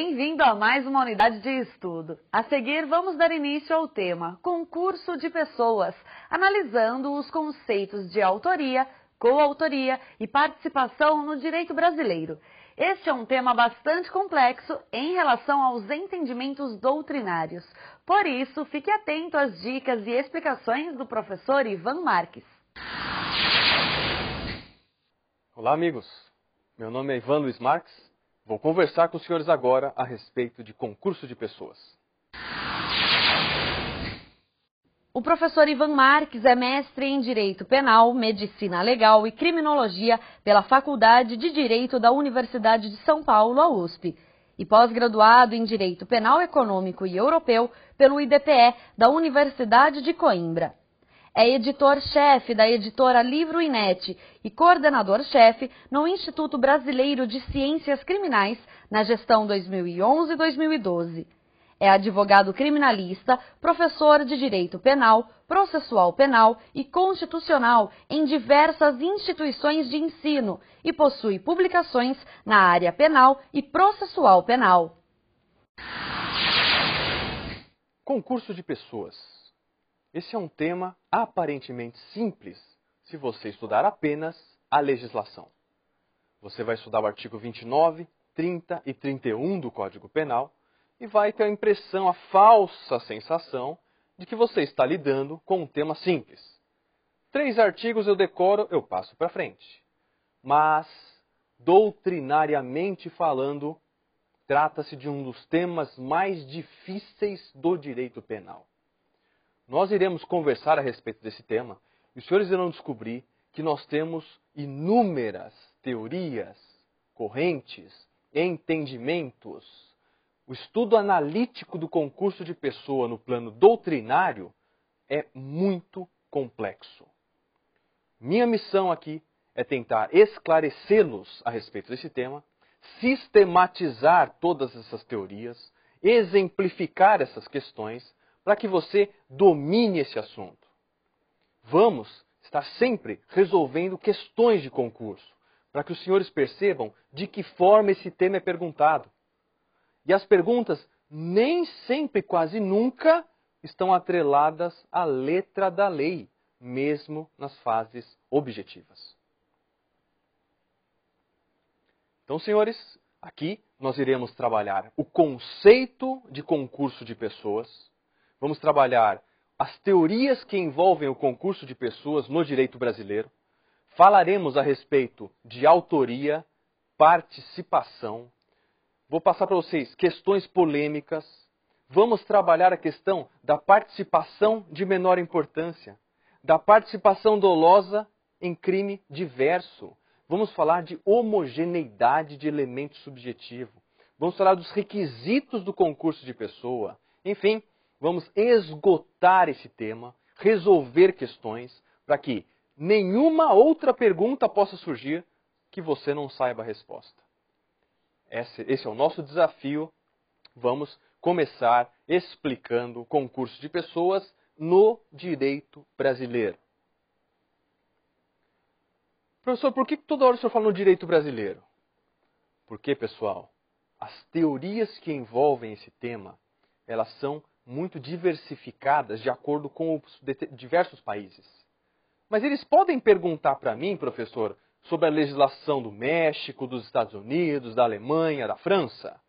Bem-vindo a mais uma unidade de estudo. A seguir, vamos dar início ao tema Concurso de Pessoas, analisando os conceitos de autoria, coautoria e participação no direito brasileiro. Este é um tema bastante complexo em relação aos entendimentos doutrinários. Por isso, fique atento às dicas e explicações do professor Ivan Marques. Olá, amigos. Meu nome é Ivan Luiz Marques. Vou conversar com os senhores agora a respeito de concurso de pessoas. O professor Ivan Marques é mestre em Direito Penal, Medicina Legal e Criminologia pela Faculdade de Direito da Universidade de São Paulo, a USP, e pós-graduado em Direito Penal Econômico e Europeu pelo IDPE da Universidade de Coimbra. É editor-chefe da editora Livro e Net e coordenador-chefe no Instituto Brasileiro de Ciências Criminais na gestão 2011-2012. É advogado criminalista, professor de Direito Penal, Processual Penal e Constitucional em diversas instituições de ensino e possui publicações na área penal e processual penal. Concurso de pessoas. Esse é um tema aparentemente simples se você estudar apenas a legislação. Você vai estudar o artigo 29, 30 e 31 do Código Penal e vai ter a falsa sensação de que você está lidando com um tema simples. 3 artigos eu decoro, eu passo para frente. Mas, doutrinariamente falando, trata-se de um dos temas mais difíceis do direito penal. Nós iremos conversar a respeito desse tema e os senhores irão descobrir que nós temos inúmeras teorias, correntes, entendimentos. O estudo analítico do concurso de pessoa no plano doutrinário é muito complexo. Minha missão aqui é tentar esclarecê-los a respeito desse tema, sistematizar todas essas teorias, exemplificar essas questões, para que você domine esse assunto. Vamos estar sempre resolvendo questões de concurso, para que os senhores percebam de que forma esse tema é perguntado. E as perguntas nem sempre, quase nunca, estão atreladas à letra da lei, mesmo nas fases objetivas. Então, senhores, aqui nós iremos trabalhar o conceito de concurso de pessoas. Vamos trabalhar as teorias que envolvem o concurso de pessoas no direito brasileiro. Falaremos a respeito de autoria, participação. Vou passar para vocês questões polêmicas. Vamos trabalhar a questão da participação de menor importância, da participação dolosa em crime diverso. Vamos falar de homogeneidade de elemento subjetivo. Vamos falar dos requisitos do concurso de pessoa. Enfim, vamos esgotar esse tema, resolver questões, para que nenhuma outra pergunta possa surgir que você não saiba a resposta. Esse é o nosso desafio. Vamos começar explicando o concurso de pessoas no direito brasileiro. Professor, por que toda hora o senhor fala no direito brasileiro? Porque, pessoal, as teorias que envolvem esse tema, elas são muito diversificadas de acordo com os diversos países. Mas eles podem perguntar para mim, professor, sobre a legislação do México, dos Estados Unidos, da Alemanha, da França.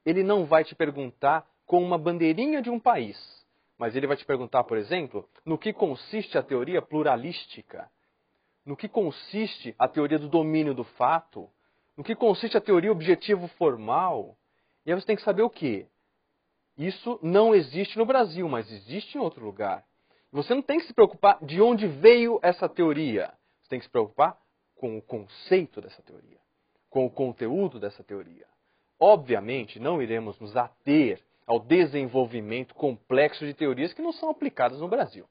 Ele não vai te perguntar com uma bandeirinha de um país, mas ele vai te perguntar, por exemplo, no que consiste a teoria pluralística, no que consiste a teoria do domínio do fato, no que consiste a teoria objetivo formal. E aí você tem que saber o quê? Isso não existe no Brasil, mas existe em outro lugar. Você não tem que se preocupar de onde veio essa teoria. Você tem que se preocupar com o conceito dessa teoria, com o conteúdo dessa teoria. Obviamente, não iremos nos ater ao desenvolvimento complexo de teorias que não são aplicadas no Brasil.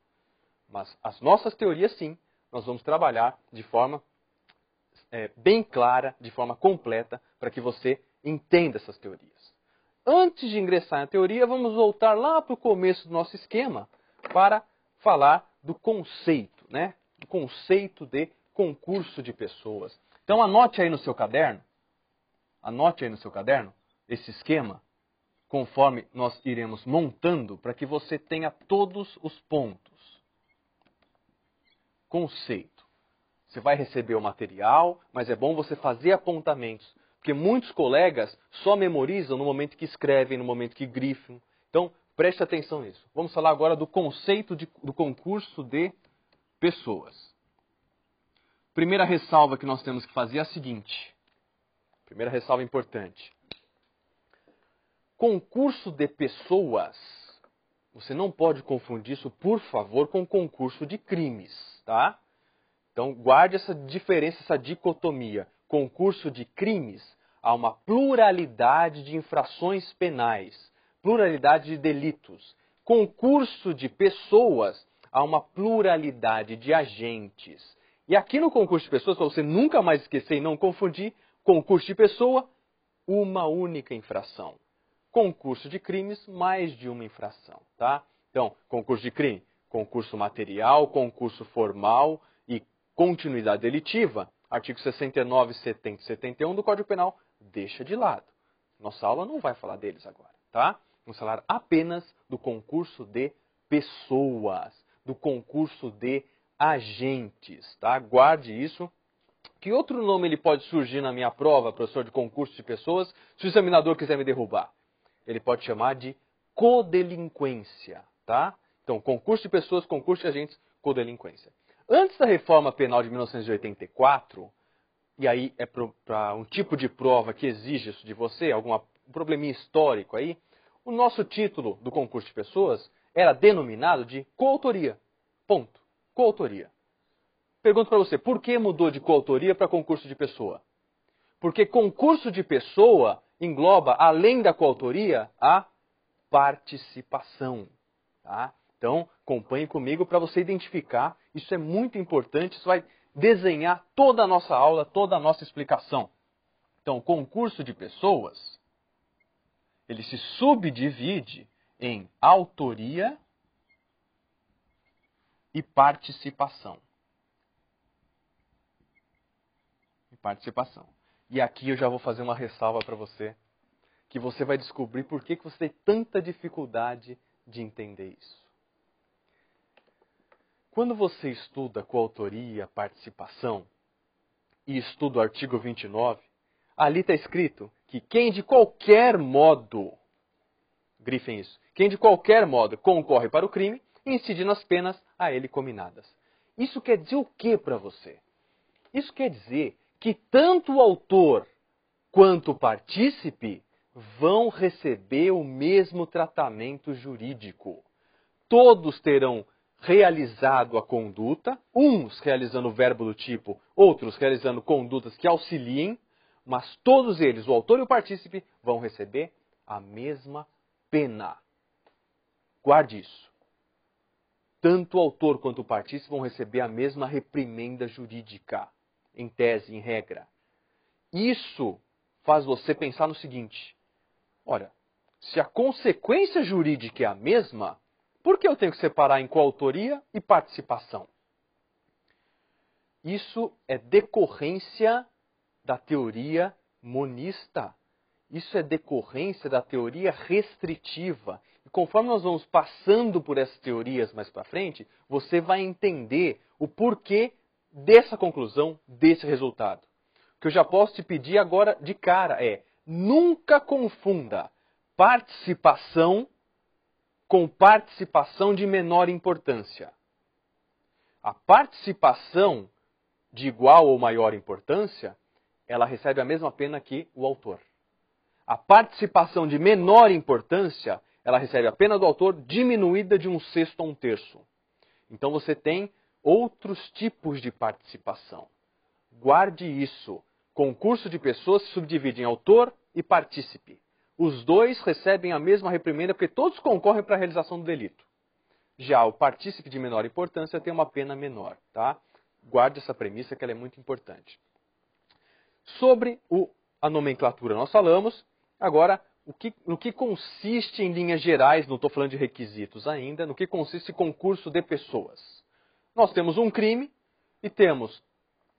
Mas as nossas teorias, sim, nós vamos trabalhar de forma bem clara, de forma completa, para que você entenda essas teorias. Antes de ingressar na teoria, vamos voltar lá para o começo do nosso esquema para falar do conceito, né? O conceito de concurso de pessoas. Então anote aí no seu caderno, esse esquema conforme nós iremos montando para que você tenha todos os pontos. Conceito. Você vai receber o material, mas é bom você fazer apontamentos, porque muitos colegas só memorizam no momento que escrevem, no momento que grifam. Então, preste atenção nisso. Vamos falar agora do conceito do concurso de pessoas. Primeira ressalva que nós temos que fazer é a seguinte. Primeira ressalva importante. Concurso de pessoas, você não pode confundir isso, por favor, com concurso de crimes, tá? Então, guarde essa diferença, essa dicotomia. Concurso de crimes, há uma pluralidade de infrações penais, pluralidade de delitos. Concurso de pessoas, há uma pluralidade de agentes. E aqui no concurso de pessoas, para você nunca mais esquecer e não confundir, concurso de pessoa, uma única infração. Concurso de crimes, mais de uma infração, tá? Então, concurso de crime, concurso material, concurso formal e continuidade delitiva, artigo 69, 70 e 71 do Código Penal, deixa de lado. Nossa aula não vai falar deles agora, tá? Vamos falar apenas do concurso de pessoas, do concurso de agentes, tá? Guarde isso. Que outro nome ele pode surgir na minha prova, professor, de concurso de pessoas, se o examinador quiser me derrubar? Ele pode chamar de codelinquência, tá? Então, concurso de pessoas, concurso de agentes, codelinquência. Antes da reforma penal de 1984, e aí é para um tipo de prova que exige isso de você, algum probleminha histórico aí, o nosso título do concurso de pessoas era denominado de coautoria. Ponto. Coautoria. Pergunto para você, por que mudou de coautoria para concurso de pessoa? Porque concurso de pessoa engloba, além da coautoria, a participação. Tá? Então, acompanhe comigo para você identificar. Isso é muito importante, isso vai desenhar toda a nossa aula, toda a nossa explicação. Então, concurso de pessoas, ele se subdivide em autoria e participação. E aqui eu já vou fazer uma ressalva para você, que você vai descobrir por que você tem tanta dificuldade de entender isso. Quando você estuda coautoria, participação, e estuda o artigo 29, ali está escrito que quem de qualquer modo, grifem isso, quem de qualquer modo concorre para o crime, incide nas penas a ele cominadas. Isso quer dizer o que para você? Isso quer dizer que tanto o autor quanto o partícipe vão receber o mesmo tratamento jurídico. Todos terão realizado a conduta, uns realizando o verbo do tipo, outros realizando condutas que auxiliem, mas todos eles, o autor e o partícipe, vão receber a mesma pena. Guarde isso. Tanto o autor quanto o partícipe vão receber a mesma reprimenda jurídica, em tese, em regra. Isso faz você pensar no seguinte: olha, se a consequência jurídica é a mesma, por que eu tenho que separar em coautoria e participação? Isso é decorrência da teoria monista. Isso é decorrência da teoria restritiva. E conforme nós vamos passando por essas teorias mais para frente, você vai entender o porquê dessa conclusão, desse resultado. O que eu já posso te pedir agora de cara é: nunca confunda participação com participação de menor importância. A participação de igual ou maior importância, ela recebe a mesma pena que o autor. A participação de menor importância, ela recebe a pena do autor diminuída de 1/6 a 1/3. Então você tem outros tipos de participação. Guarde isso. Concurso de pessoas se subdivide em autor e partícipe. Os dois recebem a mesma reprimenda porque todos concorrem para a realização do delito. Já o partícipe de menor importância tem uma pena menor, tá? Guarde essa premissa que ela é muito importante. Sobre a nomenclatura nós falamos. Agora, no que consiste em linhas gerais, não estou falando de requisitos ainda, no que consiste concurso de pessoas. Nós temos um crime e temos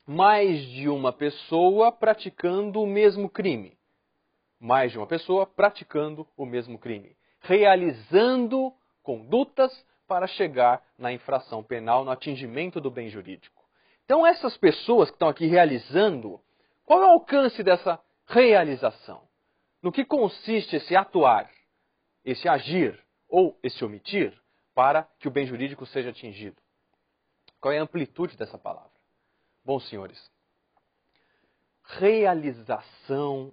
mais de uma pessoa praticando o mesmo crime. mais de uma pessoa praticando o mesmo crime, realizando condutas para chegar na infração penal, no atingimento do bem jurídico. Então essas pessoas que estão aqui realizando, qual é o alcance dessa realização? No que consiste esse atuar, esse agir ou esse omitir para que o bem jurídico seja atingido? Qual é a amplitude dessa palavra? Bom, senhores, realização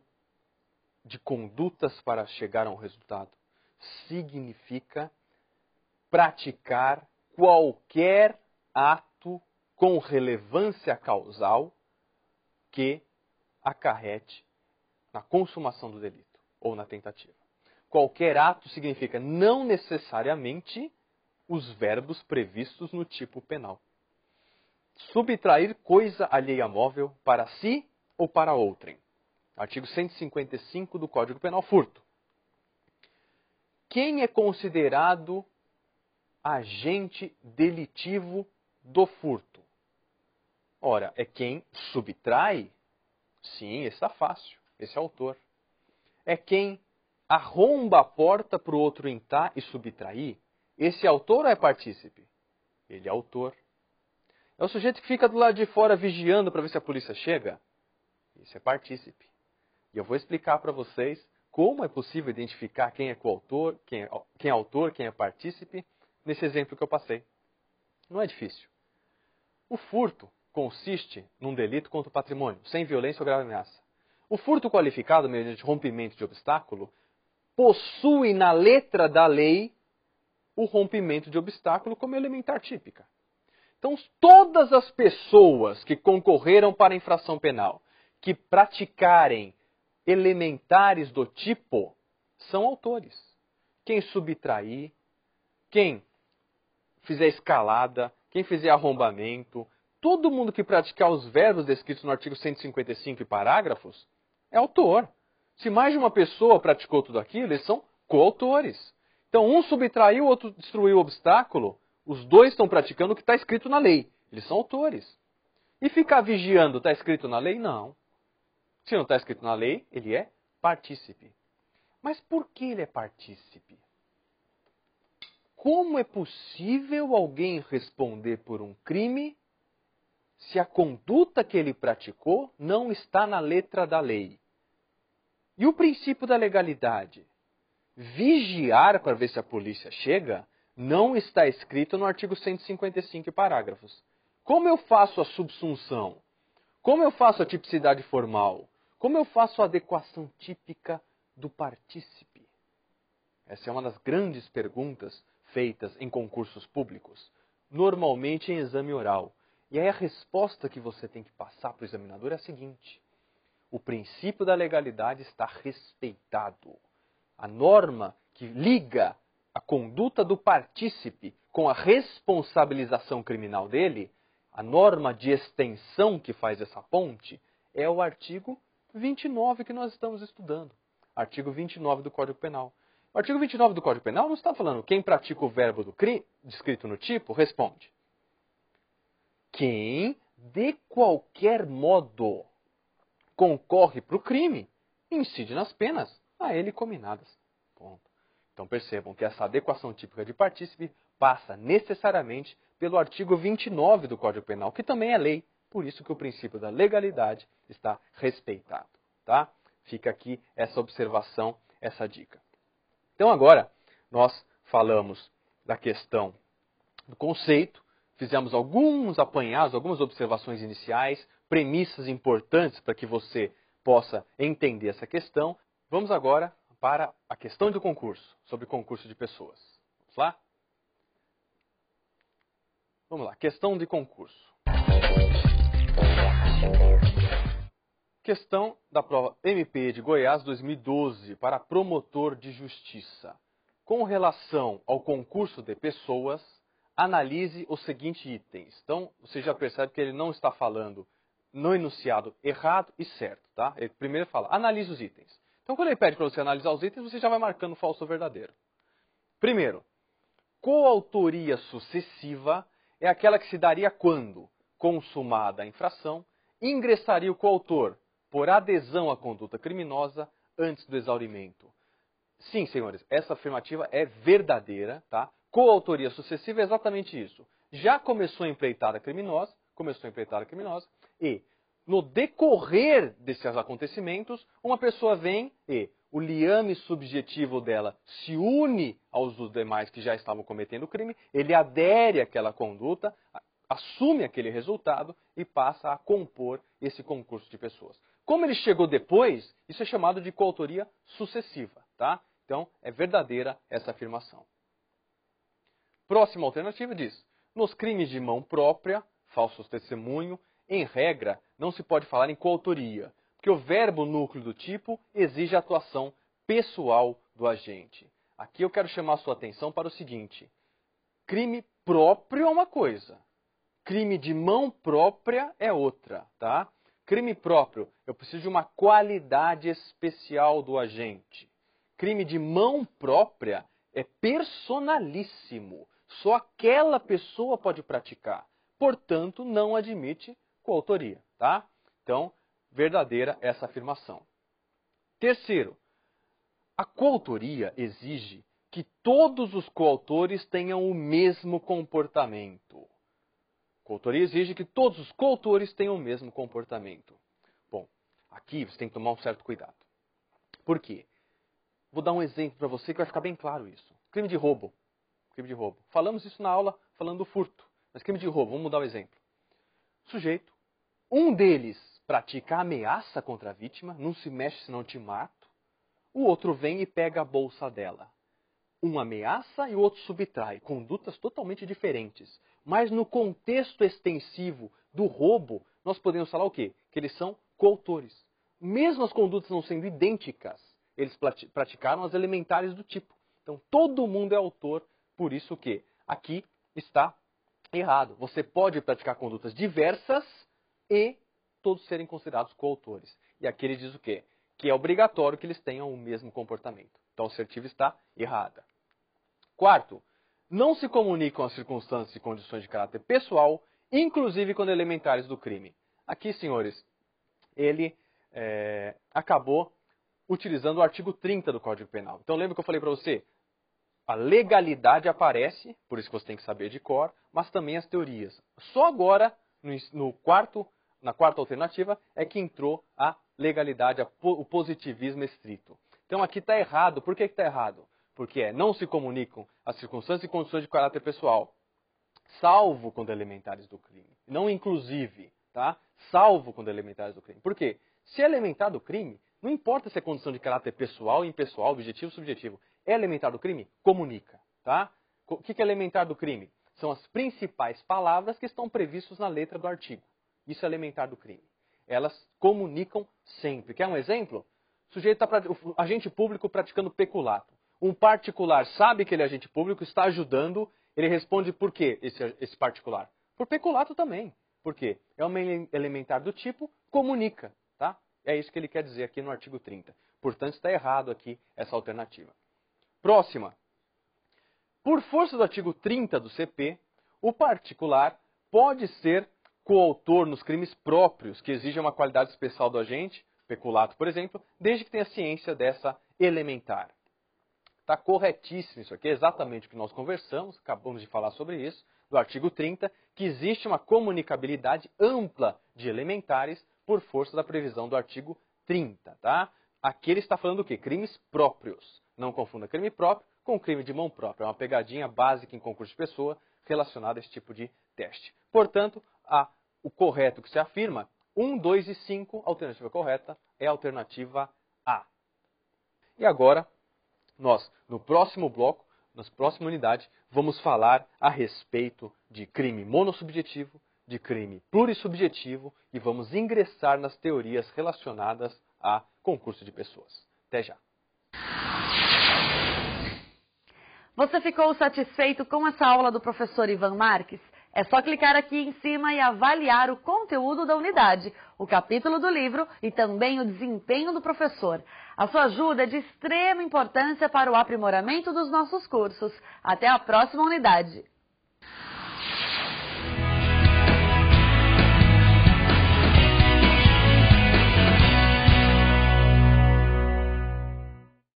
de condutas para chegar a um resultado significa praticar qualquer ato com relevância causal que acarrete na consumação do delito ou na tentativa. Qualquer ato significa não necessariamente os verbos previstos no tipo penal. Subtrair coisa alheia móvel para si ou para outrem. Artigo 155 do Código Penal, furto. Quem é considerado agente delitivo do furto? Ora, é quem subtrai? Sim, esse está fácil, esse é autor. É quem arromba a porta para o outro entrar e subtrair? Esse é autor ou é partícipe? Ele é autor. É o sujeito que fica do lado de fora vigiando para ver se a polícia chega? Esse é partícipe. E eu vou explicar para vocês como é possível identificar quem é coautor, quem é autor, quem é partícipe, nesse exemplo que eu passei. Não é difícil. O furto consiste num delito contra o patrimônio, sem violência ou grave ameaça. O furto qualificado, mediante rompimento de obstáculo, possui na letra da lei o rompimento de obstáculo como elementar típica. Então, todas as pessoas que concorreram para a infração penal, que praticarem elementares do tipo, são autores. Quem subtrair, quem fizer escalada, quem fizer arrombamento, todo mundo que praticar os verbos descritos no artigo 155 e parágrafos, é autor. Se mais de uma pessoa praticou tudo aquilo, eles são coautores. Então, um subtraiu, o outro destruiu o obstáculo, os dois estão praticando o que está escrito na lei. Eles são autores. E ficar vigiando, está escrito na lei? Não. Se não está escrito na lei, ele é partícipe. Mas por que ele é partícipe? Como é possível alguém responder por um crime se a conduta que ele praticou não está na letra da lei? E o princípio da legalidade? Vigiar para ver se a polícia chega não está escrito no artigo 155 e parágrafos. Como eu faço a subsunção? Como eu faço a tipicidade formal? Como eu faço a adequação típica do partícipe? Essa é uma das grandes perguntas feitas em concursos públicos, normalmente em exame oral. E aí a resposta que você tem que passar para o examinador é a seguinte: o princípio da legalidade está respeitado. A norma que liga a conduta do partícipe com a responsabilização criminal dele, a norma de extensão que faz essa ponte, é o artigo 29 que nós estamos estudando. Artigo 29 do Código Penal. O artigo 29 do Código Penal não está falando quem pratica o verbo do crime, descrito no tipo, responde. Quem, de qualquer modo, concorre para o crime, incide nas penas a ele cominadas. Ponto. Então percebam que essa adequação típica de partícipe passa necessariamente pelo artigo 29 do Código Penal, que também é lei. Por isso que o princípio da legalidade está respeitado. Tá? Fica aqui essa observação, essa dica. Então agora nós falamos da questão do conceito, fizemos alguns apanhados, algumas observações iniciais, premissas importantes para que você possa entender essa questão. Vamos agora para a questão do concurso, sobre concurso de pessoas. Vamos lá? Vamos lá, questão de concurso. Questão da prova MP de Goiás 2012 para promotor de justiça. Com relação ao concurso de pessoas, analise os seguintes itens. Então, você já percebe que ele não está falando no enunciado errado e certo, tá? Ele primeiro fala, analise os itens. Então, quando ele pede para você analisar os itens, você já vai marcando falso ou verdadeiro. Primeiro, coautoria sucessiva é aquela que se daria quando, consumada a infração, ingressaria o coautor por adesão à conduta criminosa, antes do exaurimento. Sim, senhores, essa afirmativa é verdadeira, tá? Coautoria sucessiva é exatamente isso. Já começou a empreitada criminosa, e no decorrer desses acontecimentos, uma pessoa vem e o liame subjetivo dela se une aos dos demais que já estavam cometendo o crime, ele adere àquela conduta, assume aquele resultado e passa a compor esse concurso de pessoas. Como ele chegou depois, isso é chamado de coautoria sucessiva, tá? Então, é verdadeira essa afirmação. Próxima alternativa diz: nos crimes de mão própria, falso testemunho, em regra, não se pode falar em coautoria, porque o verbo núcleo do tipo exige a atuação pessoal do agente. Aqui eu quero chamar a sua atenção para o seguinte: crime próprio é uma coisa, crime de mão própria é outra, tá? Crime próprio, eu preciso de uma qualidade especial do agente. Crime de mão própria é personalíssimo. Só aquela pessoa pode praticar. Portanto, não admite coautoria, tá? Então, verdadeira essa afirmação. Terceiro, a coautoria exige que todos os coautores tenham o mesmo comportamento. Coautoria exige que todos os coautores tenham o mesmo comportamento. Bom, aqui você tem que tomar um certo cuidado. Por quê? Vou dar um exemplo para você que vai ficar bem claro isso. Crime de roubo. Crime de roubo. Falamos isso na aula falando do furto. Mas crime de roubo, vamos mudar o exemplo. Sujeito, um deles pratica ameaça contra a vítima, não se mexe senão te mato. O outro vem e pega a bolsa dela. Um ameaça e o outro subtrai. Condutas totalmente diferentes. Mas no contexto extensivo do roubo, nós podemos falar o quê? Que eles são coautores. Mesmo as condutas não sendo idênticas, eles praticaram as elementares do tipo. Então todo mundo é autor, por isso que aqui está errado. Você pode praticar condutas diversas e todos serem considerados coautores. E aqui ele diz o quê? Que é obrigatório que eles tenham o mesmo comportamento. Então a assertiva está errada. Quarto, não se comunicam as circunstâncias e condições de caráter pessoal, inclusive quando elementares do crime. Aqui, senhores, ele acabou utilizando o artigo 30 do Código Penal. Então lembra que eu falei para você? A legalidade aparece, por isso que você tem que saber de cor, mas também as teorias. Só agora, na quarta alternativa, é que entrou a legalidade, o positivismo estrito. Então aqui está errado. Por que está errado? Porque não se comunicam as circunstâncias e condições de caráter pessoal, salvo quando elementares do crime. Não inclusive, tá? Salvo quando elementares do crime. Por quê? Se é elementar do crime, não importa se é condição de caráter pessoal, impessoal, objetivo, subjetivo. É elementar do crime? Comunica, tá? O que é elementar do crime? São as principais palavras que estão previstas na letra do artigo. Isso é elementar do crime. Elas comunicam sempre. Quer um exemplo? O agente público praticando peculato. Um particular sabe que ele é agente público, está ajudando, ele responde por quê esse particular? Por peculato também. Por quê? É uma elementar do tipo comunica, tá? É isso que ele quer dizer aqui no artigo 30. Portanto, está errado aqui essa alternativa. Próxima. Por força do artigo 30 do CP, o particular pode ser coautor nos crimes próprios, que exigem uma qualidade especial do agente, peculato, por exemplo, desde que tenha ciência dessa elementar. Está corretíssimo isso aqui, é exatamente o que nós conversamos, acabamos de falar sobre isso, do artigo 30, que existe uma comunicabilidade ampla de elementares por força da previsão do artigo 30, tá? Aqui ele está falando do quê? Crimes próprios. Não confunda crime próprio com crime de mão própria. É uma pegadinha básica em concurso de pessoa relacionada a esse tipo de teste. Portanto, o correto que se afirma, 1, 2 e 5, a alternativa correta é a alternativa A. E agora, nós, no próximo bloco, na próxima unidade, vamos falar a respeito de crime monossubjetivo, de crime plurissubjetivo e vamos ingressar nas teorias relacionadas a concurso de pessoas. Até já! Você ficou satisfeito com essa aula do professor Ivan Marques? É só clicar aqui em cima e avaliar o conteúdo da unidade, o capítulo do livro e também o desempenho do professor. A sua ajuda é de extrema importância para o aprimoramento dos nossos cursos. Até a próxima unidade!